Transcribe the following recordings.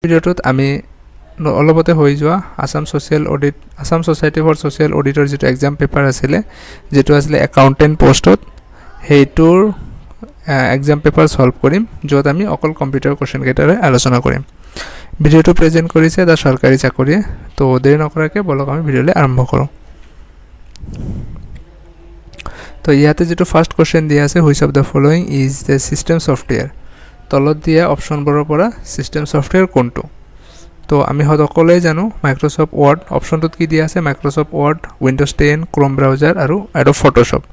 ভিডিওটোত আমি অলপতে হৈ যোৱা আসাম সোসাইটি ফৰ সোশিয়াল অডিটৰ যেটো এক্সাম পেপাৰ আছিল যেটো আছিল একাউন্টেন্ট পোষ্টত হেইটোৰ এক্সাম পেপাৰ সলভ কৰিম যত আমি অকল কম্পিউটাৰ কোৱেশ্চন কেইটাৰে আলোচনা কৰিম ভিডিওটো প্ৰেজেন্ট কৰিছে দা সৰকাৰি চাকৰি তো দেৰি নকৰাকে বলক আমি ভিডিওলে আৰম্ভ কৰো তো ইয়াতে যেটো ফাৰ্স্ট কোৱেশ্চন দিয়া আছে which of the following is the system software তলত দিয়া অপশনবোৰৰ পৰা সিস্টেম সফটওয়্যাৰ কোনটো তো আমি সকলোৱে জানো মাইক্ৰোসফট ওয়াৰ্ড অপশনটোত কি দিয়া আছে মাইক্ৰোসফট ওয়াৰ্ড উইন্ডোজ 10 ক্ৰোম ব্ৰাউজাৰ আৰু এডব ফটোশপ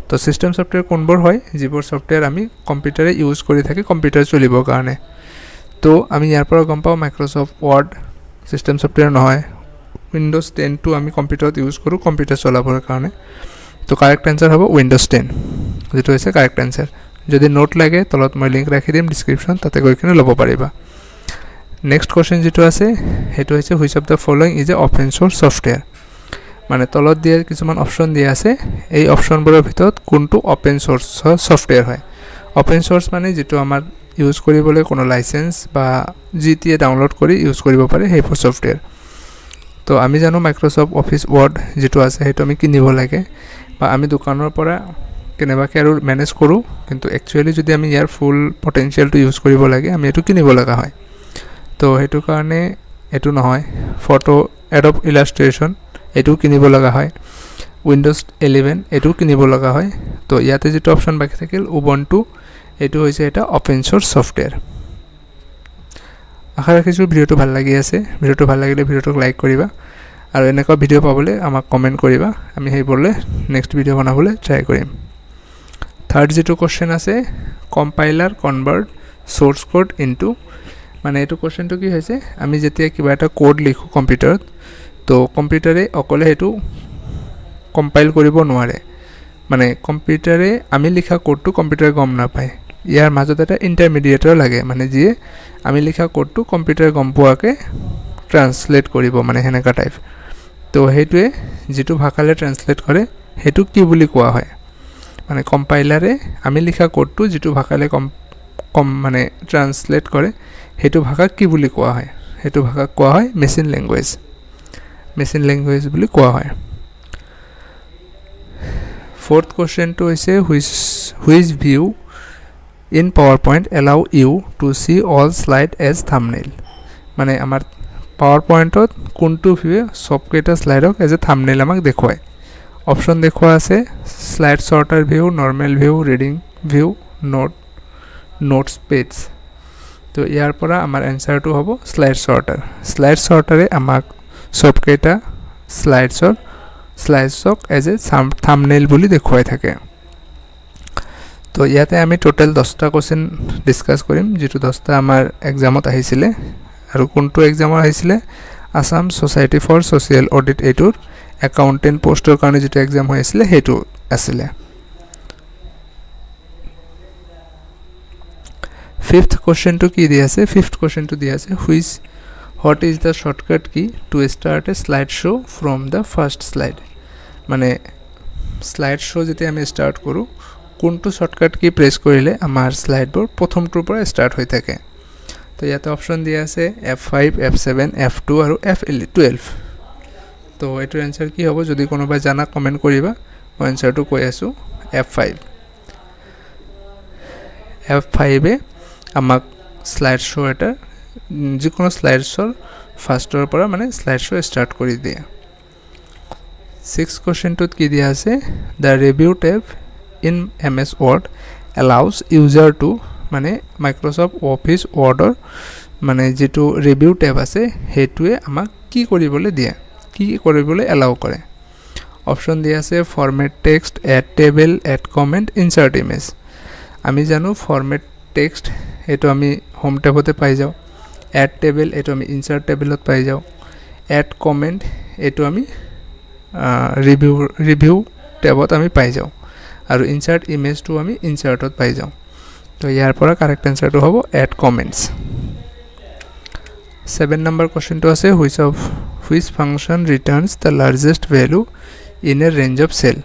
তো সিস্টেম সফটওয়্যাৰ কোনবোৰ হয় যিবোৰ সফটওয়্যাৰ আমি কম্পিউটাৰে ইউজ কৰি থাকি কম্পিউটাৰ চলিবৰ কাৰণে তো আমি ইয়াৰ পৰা গম পাও মাইক্ৰোসফট ওয়াৰ্ড সিস্টেম সফটওয়্যাৰ নহয় উইন্ডোজ 10 টো আমি কম্পিউটাৰত ইউজ কৰো কম্পিউটাৰ চলাবৰ কাৰণে তো কাৰেক্ট आंसर হ'ব উইন্ডোজ 10 যেটো হৈছে কাৰেক্ট आंसर যদি নোট লাগে তলত মই লিংক ৰাখি দিম ডেসক্ৰিপচন তাতে গৈ কিনে ল'ব পাৰিবা নেক্সট কোৱেশ্চন যেটো আছে হেতু হৈছে which of the following is a open source software মানে তলত দিয়া কিছুমান অপশন দিয়া আছে এই অপশনবোৰৰ ভিতৰত কোনটো ওপেন সোৰ্স সফটওয়্যাৰ হয় ওপেন সোৰ্স মানে যেটো আমাৰ ইউজ কৰিবলৈ কোনো লাইসেন্স বা জিটিএ ডাউনলোড কৰি ইউজ কৰিব পাৰে হেইবোৰ সফটওয়্যাৰ তো আমি জানো মাইক্ৰোসফট অফিস ওয়াৰ্ড যেটো আছে হেতু আমি কিনিব লাগে বা আমি দোকানৰ পৰা কেনেবাকে আৰু মেনেজ কৰো কিন্তু একচুয়ালি যদি আমি ইয়াৰ ফুল পটেনশিয়াল টু ইউজ কৰিব লাগে আমি এটো কিনিব লগা হয় তো হেতু কাৰণে এটো নহয় ফটো এডব ইলাস্ট্ৰেশন এটো কিনিব লগা হয় উইন্ডোজ 11 এটো কিনিব লগা হয় তো ইয়াতে যেটো অপশন বাকি থাকিল উবুন্টু এটো হৈছে এটা ওপেন সোর্স সফটওয়্যার আশা ৰাখিছো ভিডিওটো ভাল লাগি আছে ভিডিওটো ভাল লাগিলে ভিডিওটো লাইক কৰিবা আৰু এনেকুৱা ভিডিও পাবলৈ আমাক কমেন্ট কৰিবা আমি হেইবোৰলে নেক্সট ভিডিও বনাবলৈ ট্ৰাই কৰিম থাৰ্ড যেটো কোৱেশ্চন আছে compiler convert source code into মানে এটো কোৱেশ্চনটো কি হৈছে আমি যেতিয়া কিবা এটা কোড লিখো কম্পিউটাৰত তো কম্পিউটাৰে অকলে হেতু কম্পাইল কৰিব নোৱাৰে মানে কম্পিউটাৰে আমি লিখা কোডটো কম্পিউটাৰে গম নাপায় ইয়াৰ মাজত এটা ইন্টাৰমিডিয়েটৰ লাগে মানে যিয়ে আমি লিখা কোডটো কম্পিউটাৰে গম পোৱাকে ট্ৰান্সলেট কৰিব মানে হেনেকা টাইপ তো হেতুৱে যেটো ভাষালে ট্ৰান্সলেট কৰে হেতু কি বুলি কোৱা হয় মানে কম্পাইলাৰে আমি লিখা কোডটো যেটো ভাষালে কম মানে ট্ৰান্সলেট কৰে হেতু ভাষা কি বুলি কোৱা হয় হেতু ভাষা কোৱা হয় মেচিন ল্যাঙ্গুৱেজ বুলি কোৱা হয় fourth question to is which view in PowerPoint allow you to see all slide as thumbnail মানে আমাৰ PowerPointত কোনটো ভিউ সবকেটা স্লাইডক as a thumbnail আমাক দেখুৱায় অপশন দেখুৱা আছে slide sorter view normal view reading view notes page তো ইয়াৰ পৰা আমাৰ আনসাৰটো হ'ব স্লাইড সৰ্টাৰে আমাক সবকেটা স্লাইডছক as a thumbnail বুলি দেখুৱাই থাকে তো ইয়াতে আমি টোটাল 10টা কোৱেশ্চন ডিসকাস কৰিম যেটো 10টা আমাৰ এক্সামত আহিছিল আৰু কোনটো এক্সামত আহিছিল Assam society for social audit এটোৰ একাউন্টেন্ট পোষ্টৰ কাৰণে যেটো এক্সাম হৈ আছিল হেতু আছিল fifth question to ki diya ase fifth question to diya ase what is the shortcut key to start a slideshow from the first slide mane slideshow jete ami start koru kuntu shortcut key press korile amar slide bor prothom tur pora start hoy thake to yate option diya ase F5 F7 F2 aru F12 to etor answer ki hobo jodi konoba jana comment koriba moi answer to koi asu F5 e আমাক slide শো এটা যিকোনো slide শোৰ ফাৰ্স্টৰ পৰা মানে slide শো start কৰি দিয়ে 6 কোৱেশ্চনটোত কি দিয়া আছে the review tab in MS Word allows user to মানে মাইক্ৰোসফট অফিস ওয়াৰ্ডৰ মানে যেটো ৰিভিউ টেব আছে হেতুৱে আমাক কি কৰিবলৈ দিয়ে কি কৰিবলৈ এলাউ কৰে অপশন দিয়া আছে format text add table add comment insert image আমি জানো ফৰমেট টেক্সট এটো আমি হোম ট্যাবতে পাই যাও এড টেবল এটো আমি ইনসার্ট টেবলত পাই যাও এড কমেন্ট এটো আমি রিভিউ ট্যাবত আমি পাই যাও আৰু ইনসাৰ্ট ইমেজ টো আমি ইনসাৰ্টত পাই যাও তো ইয়াৰ পৰা কাৰেক্ট আনসাৰটো হ'ব এড কমেন্টস 7 নম্বৰ কোৱেশ্চনটো আছে which function returns the largest value in a range of cell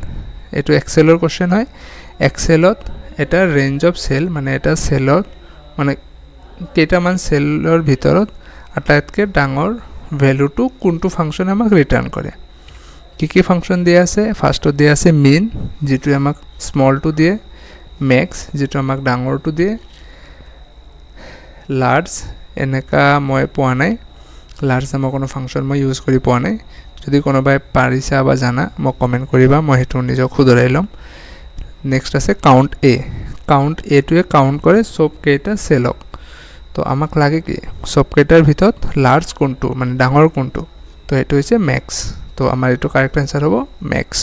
এটো এক্সেলৰ কোৱেশ্চন হয় এক্সেলত এটা ৰেঞ্জ অফ সেল মানে এটা সেলত মানে কেইটামান সেলৰ ভিতৰত আটাইতকৈ ডাঙৰ ভ্যালুটো কোনটো ফাংশনে আমাক ৰিটাৰ্ণ কৰে কি ফাংশন দিয়া আছে ফাৰ্ষ্টত দিয়া আছে মিন যেটো আমাক স্মলটো দিয়ে ম্যাক্স যেটো আমাক ডাঙৰটো দিয়ে লাৰ্জ এনেকা মই পোৱা নাই লাৰ্জ নামৰ কোনো ফাংশন মই ইউজ কৰি পোৱা নাই যদি কোনোবাই পাৰিছা বা জানা মোক কমেন্ট কৰিবা মই হেতু নিজক খুদৰাই লম নেক্সট আছে কাউন্ট এ টোৱে কাউন্ট কৰে সব কেইটা সেলক তো আমাক লাগে কি সব কেইটাৰ ভিতৰত লাৰ্জ কোনটো মানে ডাঙৰ কোনটো তো এটো হৈছে ম্যাক্স তো আমাৰ এটো কাৰেক্ট आंसर হ'ব ম্যাক্স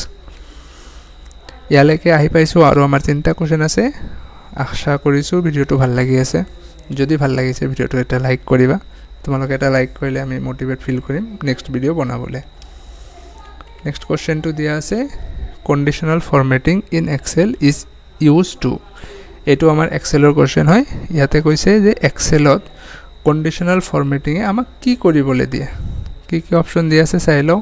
ইয়ালৈকে আহি পাইছো আৰু আমাৰ তিনটা কোশ্চেন আছে আশা কৰিছো ভিডিওটো ভাল লাগি আছে যদি ভাল লাগিছে ভিডিওটো এটা লাইক কৰিবা তোমালোকে এটা লাইক কৰিলে আমি মোটিভেট ফিল কৰিম নেক্সট ভিডিও বনাবলৈ নেক্সট কোশ্চেনটো দিয়া আছে conditional formatting in Excel is used to এটো আমাৰ এক্সেলৰ কোশ্চেন হয় ইয়াতে কৈছে যে এক্সেলত কন্ডিশনাল ফৰম্যাটিং এ আমাক কি কৰিবলৈ দিয়ে কি অপচন দিয়া আছে চাই লও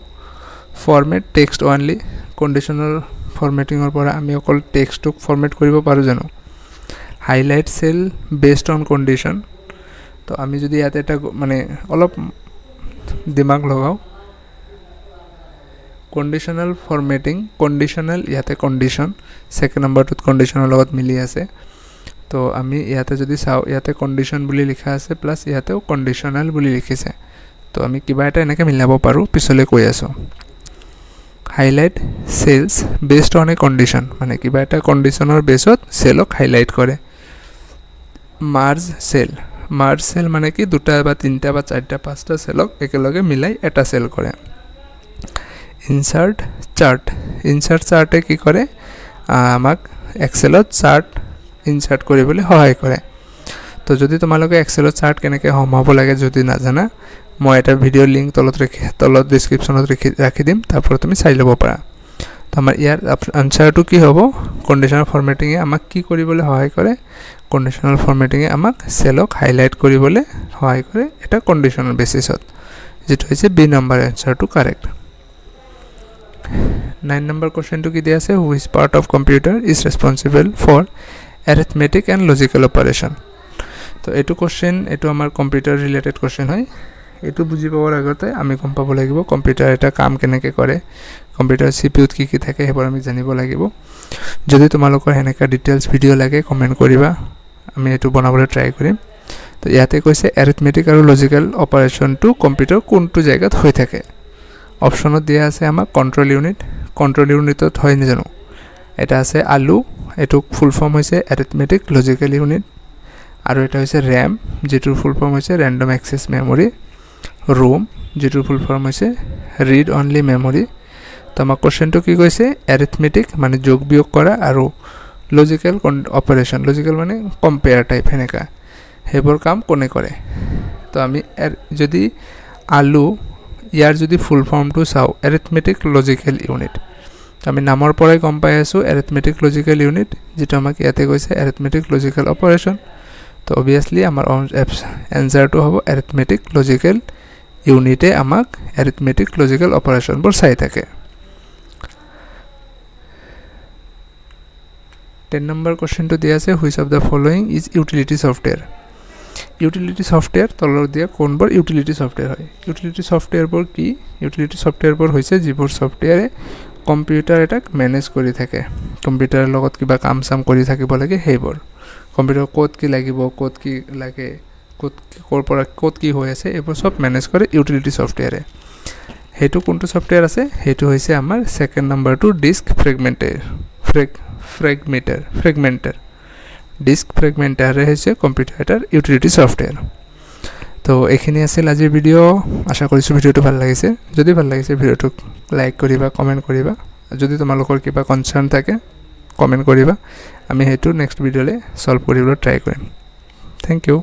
ফৰম্যাট টেক্সট অনলি কন্ডিশনাল ফৰম্যাটিংৰ পৰা আমি অকল টেক্সটক ফৰম্যাট কৰিব পাৰো জানো highlight cell based on condition তো আমি যদি ইয়াতে এটা মানে অলপ দিমাগ লগাও কন্ডিশনাল ফরম্যাটিং কন্ডিশনাল ইয়াতে কন্ডিশন সেকেন্ড নাম্বারটোত কন্ডিশনৰ লগত মিলি আছে তো আমি ইয়াতে যদি চাও ইয়াতে কন্ডিশন বুলি লিখা আছে প্লাস ইয়াতেও কন্ডিশনাল বুলি লিখিছে তো আমি কিবা এটা এনেকে মিলাব পাৰো পিছলে কৈ আছো highlight cells based on a condition মানে কিবা এটা কন্ডিশনৰ বেসত সেলক হাইলাইট কৰে মাৰ্জ সেল মানে কি দুটা বা তিনটা বা চাৰটা পাঁচটা সেলক একেলগে মিলাই এটা সেল কৰে ইনসাৰ্ট চাৰ্টে কি কৰে আমাক এক্সেলত চাৰ্ট ইনসাৰ্ট কৰিবলৈ সহায় কৰে তো যদি তোমালোকে এক্সেলত চার্ট কেনেকৈ সমাব লাগে যদি নাজানা মই এটা ভিডিও লিংক তলত ডেসক্ৰিপচনত ৰাখি দিম তাৰপৰা তুমি চাই ল'ব পাৰা তো আমাৰ ইয়াৰ আনসাৰটো কি হ'ব কন্ডিশনাল ফৰম্যাটিং এ আমাক কি কৰিবলৈ সহায় কৰে কন্ডিশনাল ফৰম্যাটিং এ আমাক সেলক হাইলাইট কৰিবলৈ সহায় কৰে এটা কন্ডিশনাল বেসিছত যেটো হৈছে বি নম্বৰ আনসাৰটো correct 9 number question to ki diya ase which part of computer is responsible for arithmetic and logical operation to etu question etu amar computer related question hoy etu buji pawar agote ami kom pabo lagibo computer eta kaam keneke kore computer cpu ki thake hebor ami janibo lagibo jodi tumalokor heneka details video lage comment koriba ami etu banabole try korim to yate koise arithmetic aru logical operation to computer kontu jaygat hoy thake অপশনত দিয়া আছে আমাক control ইউনিটত হয় না জানো এটা আছে ALU এটো full form হৈছে অ্যারিথমেটিক লজিক্যাল ইউনিট আৰু এটা হৈছে RAM যেটোৰ ফুল ফৰ্ম হৈছে ৰ্যান্ডম অ্যাক্সেস মেমৰি ROM যেটোৰ ফুল ফৰ্ম হৈছে ৰিড অনলি মেমৰি তো আমাক কোশ্চেনটো কি কৈছে অ্যাৰিথমেটিক মানে যোগ বিয়োগ কৰা আৰু লজিক্যাল অপাৰেশন লজিক্যাল মানে কম্পেয়াৰ টাইপ হেনেকা হেবৰ কাম কোনে কৰে তো আমি যদি আলু ইয়াৰ যদি ফুল ফৰ্মটো চাও অ্যাৰিথমেটিক লজিক্যাল ইউনিট আমি নামৰ পৰাই গম পাই আছো অ্যারিথমেটিক লজিক্যাল ইউনিট যেটো আমাক ইয়াতে কৈছে অ্যারিথমেটিক লজিক্যাল অপারেশন তো অবিয়াসলি আমাৰ আনসাৰটো হ'ব অ্যাৰিথমেটিক লজিক্যাল ইউনিটে আমাক অ্যাৰিথমেটিক লজিক্যাল অপাৰেশন বোৰ চাই থাকে 10 number question to দিয়া আছে which of the following is utility software utility software তলৰ দিয়া কোনবোৰ utility software হয় utility software বোৰ কি utility software বোৰ হৈছে যিবোৰ সফটওয়্যাৰে কম্পিউটাৰ এটাক মেনেজ কৰি থাকে কম্পিউটাৰৰ লগত কিবা কাম সাম কৰি থাকিব লাগে হেবোৰ কম্পিউটাৰ কোড কি লাগিব কোড কি লাগে কোড কৰ্পোৰেট কোড কি হৈ আছে এবোৰ সব মেনেজ কৰে utility software হেতু কোনটো সফটওয়্যাৰ আছে হেতু হৈছে আমাৰ সেকেন্ড নাম্বাৰটো ডিস্ক ফ্ৰেগমেন্টাৰ ডিস্ক ফ্ৰেগমেন্টাৰ হৈছে কম্পিউটাৰৰ ইউটিলিটি সফটওয়্যাৰ তো এখিনি আছিল আজিৰ ভিডিও আশা কৰিছো ভিডিওটো ভাল লাগিছে যদি ভাল লাগিছে ভিডিওটো লাইক কৰিবা কমেন্ট কৰিবা যদি তোমালোকৰ কিবা কনসাৰ্ন থাকে কমেন্ট কৰিবা আমি হেতু নেক্সট ভিডিওলে সলভ কৰিবলৈ ট্ৰাই কৰিম থ্যাংক ইউ